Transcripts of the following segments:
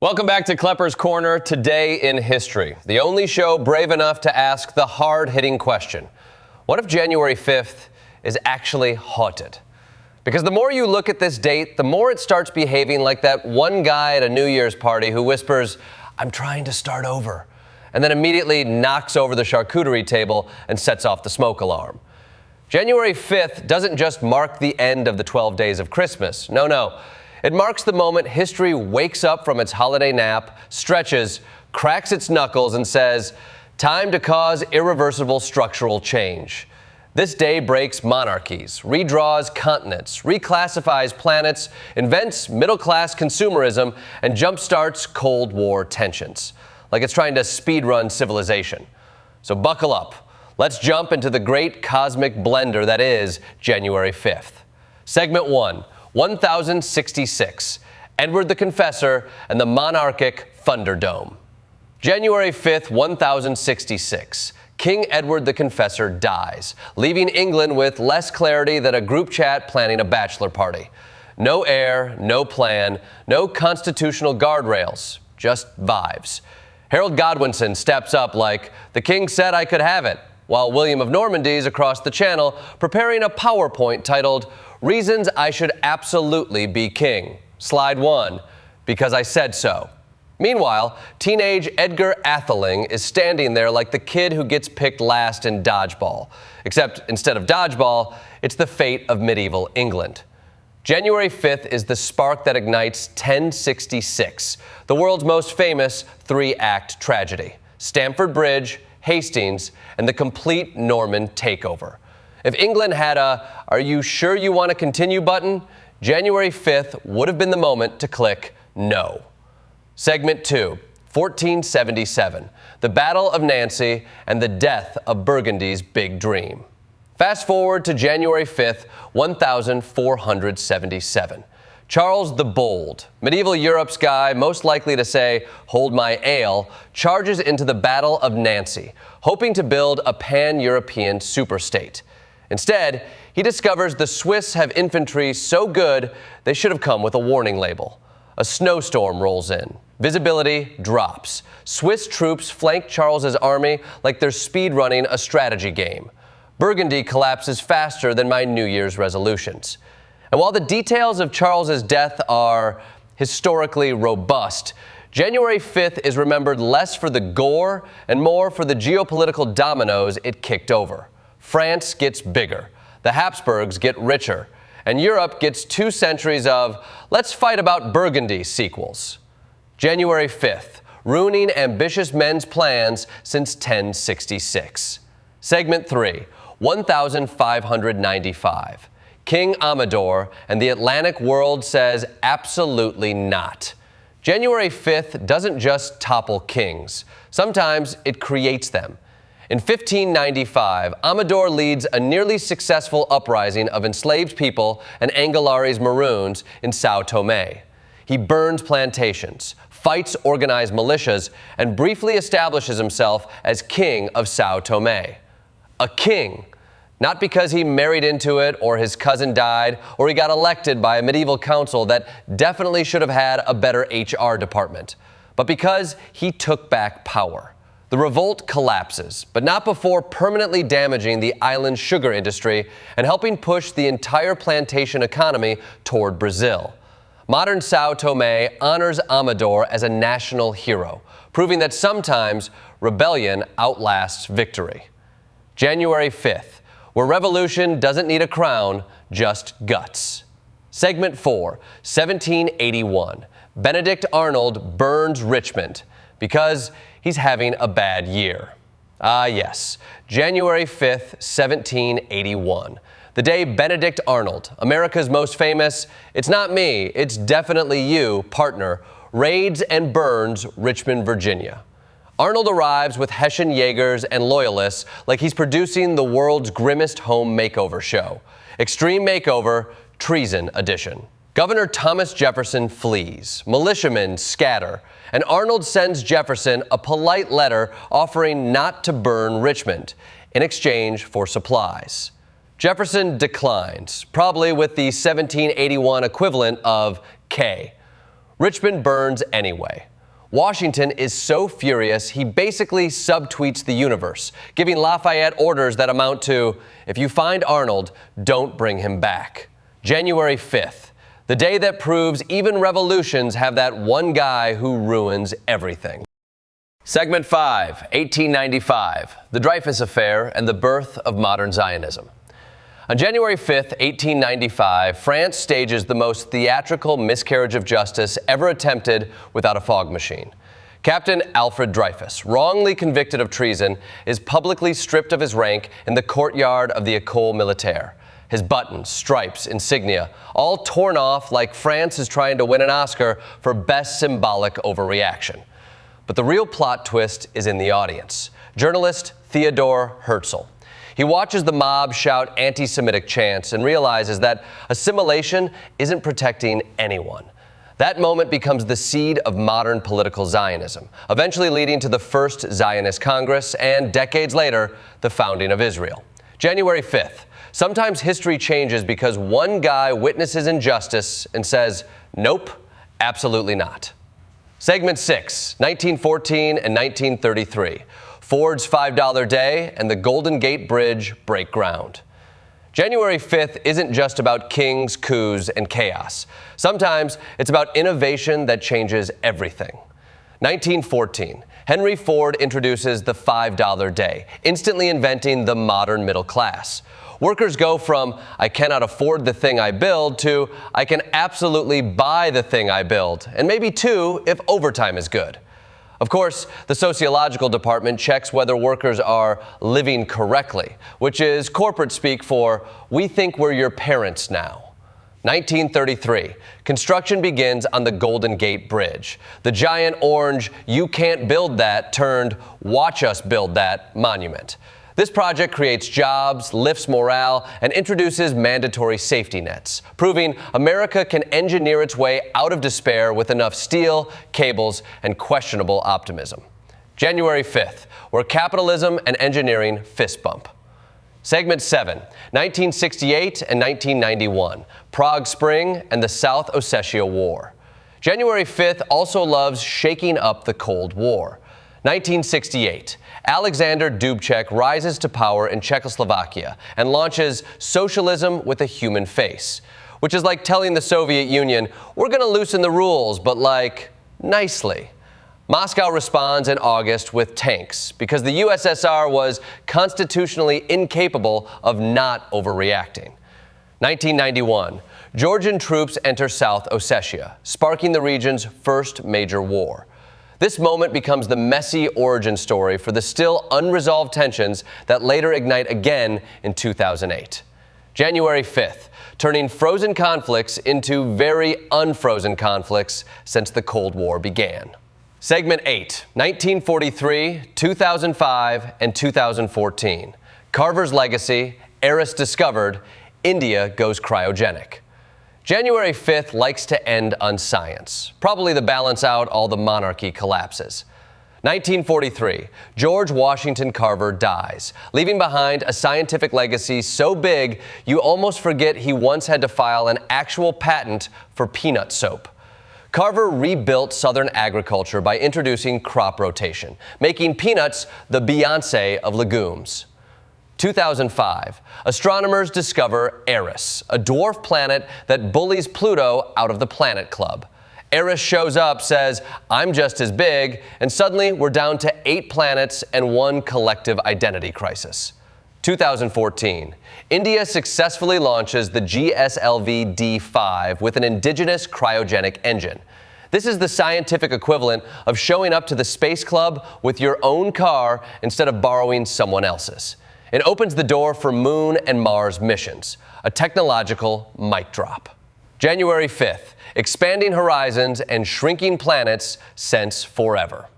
Welcome back to Klepper's Corner. Today in history, the only show brave enough to ask the hard-hitting question: what if January 5th is actually haunted? Because the more you look at this date, the more it starts behaving like that one guy at a New Year's party who whispers, "I'm trying to start over," and then immediately knocks over the charcuterie table and sets off the smoke alarm. January 5th doesn't just mark the end of the 12 days of Christmas. No. It marks the moment history wakes up from its holiday nap, stretches, cracks its knuckles, and says, time to cause irreversible structural change. This day breaks monarchies, redraws continents, reclassifies planets, invents middle-class consumerism, and jumpstarts Cold War tensions. Like it's trying to speedrun civilization. So buckle up. Let's jump into the great cosmic blender that is January 5th. Segment 1. 1066, Edward the Confessor and the monarchic Thunderdome. January 5th, 1066, King Edward the Confessor dies, leaving England with less clarity than a group chat planning a bachelor party. No heir, no plan, no constitutional guardrails, just vibes. Harold Godwinson steps up like, "The king said I could have it," while William of Normandy's across the channel preparing a PowerPoint titled, "Reasons I Should Absolutely Be King. Slide 1, because I said so." Meanwhile, teenage Edgar Atheling is standing there like the kid who gets picked last in dodgeball. Except instead of dodgeball, it's the fate of medieval England. January 5th is the spark that ignites 1066, the world's most famous three-act tragedy: Stamford Bridge, Hastings, and the complete Norman takeover. If England had a "Are you sure you want to continue" button, January 5th would have been the moment to click no. Segment 2, 1477, the Battle of Nancy and the death of Burgundy's big dream. Fast forward to January 5th, 1477. Charles the Bold, medieval Europe's guy most likely to say, "Hold my ale," charges into the Battle of Nancy, hoping to build a pan-European superstate. Instead, he discovers the Swiss have infantry so good they should have come with a warning label. A snowstorm rolls in. Visibility drops. Swiss troops flank Charles's army like they're speedrunning a strategy game. Burgundy collapses faster than my New Year's resolutions. And while the details of Charles's death are historically robust, January 5th is remembered less for the gore and more for the geopolitical dominoes it kicked over. France gets bigger, the Habsburgs get richer, and Europe gets 2 centuries of "let's fight about Burgundy" sequels. January 5th, ruining ambitious men's plans since 1066. Segment 3, 1595. King Amador and the Atlantic world says absolutely not. January 5th doesn't just topple kings. Sometimes it creates them. In 1595, Amador leads a nearly successful uprising of enslaved people and Anguillari's Maroons in São Tomé. He burns plantations, fights organized militias, and briefly establishes himself as king of São Tomé. A king, not because he married into it or his cousin died or he got elected by a medieval council that definitely should have had a better HR department, but because he took back power. The revolt collapses, but not before permanently damaging the island's sugar industry and helping push the entire plantation economy toward Brazil. Modern São Tomé honors Amador as a national hero, proving that sometimes rebellion outlasts victory. January 5th, where revolution doesn't need a crown, just guts. Segment 4, 1781. Benedict Arnold burns Richmond because he's having a bad year. Ah, yes, January 5th, 1781. The day Benedict Arnold, America's most famous "it's not me, it's definitely you" partner, raids and burns Richmond, Virginia. Arnold arrives with Hessian Jaegers and loyalists like he's producing the world's grimmest home makeover show. Extreme Makeover, Treason Edition. Governor Thomas Jefferson flees, militiamen scatter, and Arnold sends Jefferson a polite letter offering not to burn Richmond in exchange for supplies. Jefferson declines, probably with the 1781 equivalent of K. Richmond burns anyway. Washington is so furious, he basically subtweets the universe, giving Lafayette orders that amount to, if you find Arnold, don't bring him back. January 5th, the day that proves even revolutions have that one guy who ruins everything. Segment 5, 1895, the Dreyfus Affair and the birth of modern Zionism. On January 5th, 1895, France stages the most theatrical miscarriage of justice ever attempted without a fog machine. Captain Alfred Dreyfus, wrongly convicted of treason, is publicly stripped of his rank in the courtyard of the École Militaire. His buttons, stripes, insignia, all torn off like France is trying to win an Oscar for best symbolic overreaction. But the real plot twist is in the audience. Journalist Theodore Herzl. He watches the mob shout anti-Semitic chants and realizes that assimilation isn't protecting anyone. That moment becomes the seed of modern political Zionism, eventually leading to the first Zionist Congress and, decades later, the founding of Israel. January 5th. Sometimes history changes because one guy witnesses injustice and says, nope, absolutely not. Segment 6, 1914 and 1933. Ford's $5 day and the Golden Gate Bridge break ground. January 5th isn't just about kings, coups, and chaos. Sometimes it's about innovation that changes everything. 1914, Henry Ford introduces the $5 day, instantly inventing the modern middle class. Workers go from, I cannot afford the thing I build, to, I can absolutely buy the thing I build, and maybe two if overtime is good. Of course, the sociological department checks whether workers are living correctly, which is corporate speak for, we think we're your parents now. 1933, construction begins on the Golden Gate Bridge. The giant orange, you can't build that, turned, watch us build that monument. This project creates jobs, lifts morale, and introduces mandatory safety nets, proving America can engineer its way out of despair with enough steel, cables, and questionable optimism. January 5th, where capitalism and engineering fist bump. Segment 7, 1968 and 1991, Prague Spring and the South Ossetia War. January 5th also loves shaking up the Cold War. 1968, Alexander Dubček rises to power in Czechoslovakia and launches socialism with a human face, which is like telling the Soviet Union, we're going to loosen the rules, but like, nicely. Moscow responds in August with tanks because the USSR was constitutionally incapable of not overreacting. 1991, Georgian troops enter South Ossetia, sparking the region's first major war. This moment becomes the messy origin story for the still unresolved tensions that later ignite again in 2008. January 5th, turning frozen conflicts into very unfrozen conflicts since the Cold War began. Segment 8, 1943, 2005, and 2014. Carver's legacy, heiress discovered, India goes cryogenic. January 5th likes to end on science, probably to balance out all the monarchy collapses. 1943, George Washington Carver dies, leaving behind a scientific legacy so big you almost forget he once had to file an actual patent for peanut soap. Carver rebuilt Southern agriculture by introducing crop rotation, making peanuts the Beyoncé of legumes. 2005, astronomers discover Eris, a dwarf planet that bullies Pluto out of the Planet Club. Eris shows up, says, I'm just as big, and suddenly we're down to 8 planets and one collective identity crisis. 2014, India successfully launches the GSLV D5 with an indigenous cryogenic engine. This is the scientific equivalent of showing up to the Space Club with your own car instead of borrowing someone else's. It opens the door for Moon and Mars missions, a technological mic drop. January 5th, expanding horizons and shrinking planets since forever.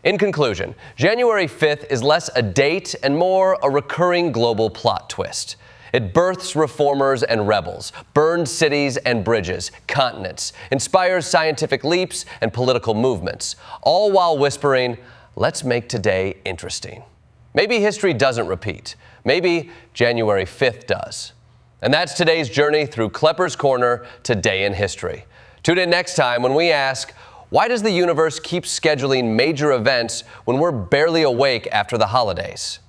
In conclusion, January 5th is less a date and more a recurring global plot twist. It births reformers and rebels, burns cities and bridges, continents, inspires scientific leaps and political movements, all while whispering, let's make today interesting. Maybe history doesn't repeat. Maybe January 5th does. And that's today's journey through Klepper's Corner, Today in History. Tune in next time when we ask, Why does the universe keep scheduling major events when we're barely awake after the holidays?